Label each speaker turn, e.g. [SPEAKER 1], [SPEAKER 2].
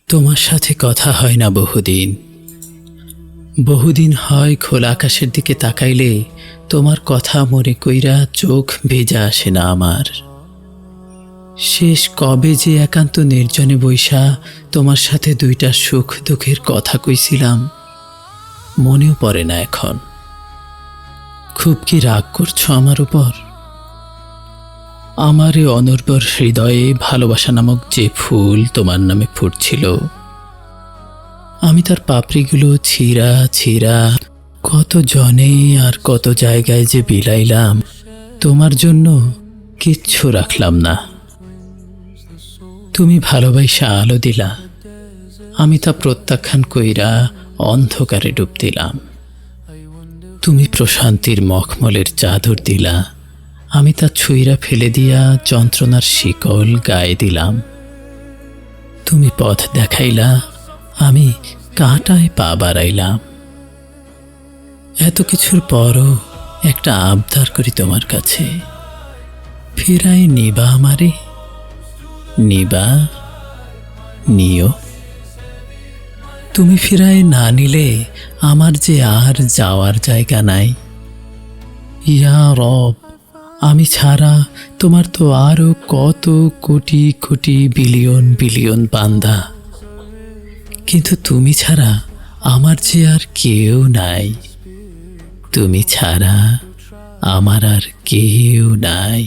[SPEAKER 1] তোমার সাথে কথা হয় না বহুদিন। বহুদিন হয় খোলা আকাশের দিকে তাকাইলে তোমার কথা মনে কইরা চোখ ভেজা আসে না আমার। শেষ কবে যে একান্ত নির্জনে বৈশা তোমার সাথে দুইটা সুখ দুঃখের কথা কইছিলাম, মনেও পড়ে না এখন। খুব কি রাগ করছো আমার উপর? আমার এ অনর্বর হৃদয়ে ভালোবাসা নামক যে ফুল তোমার নামে ফুটছিল, আমি তার পাপড়িগুলো ছিঁড়া ছিঁড়া কত জনে আর কত জায়গায় যে বিলাইলাম, তোমার জন্য কিচ্ছু রাখলাম না। তুমি ভালোবাসা আলো দিলা, আমি তা প্রত্যাখ্যান কইরা অন্ধকারে ডুব দিলাম। তুমি প্রশান্তির মখমলের চাদর দিলা, আমি তা ছুঁইরা ফেলে দিয়া যন্ত্রণার শিকল গায়ে দিলাম। তুমি পথ দেখাইলা, আমি কাঁটায় পা বাড়াইলাম। এত কিছুর পরও একটা আবদার করি তোমার কাছে, ফিরাই নিবা আমারে? নিবা? নিও। তুমি ফিরাই না নিলে আমার যে আর যাওয়ার জায়গা নাই। ইয়া রব, আমি ছাড়া তোমার তো আরো কত কোটি কোটি বিলিয়ন বিলিয়ন বান্দা, কিন্তু তুমি ছাড়া আমার যে আর কেউ নাই। তুমি ছাড়া আমার আর কেউ নাই।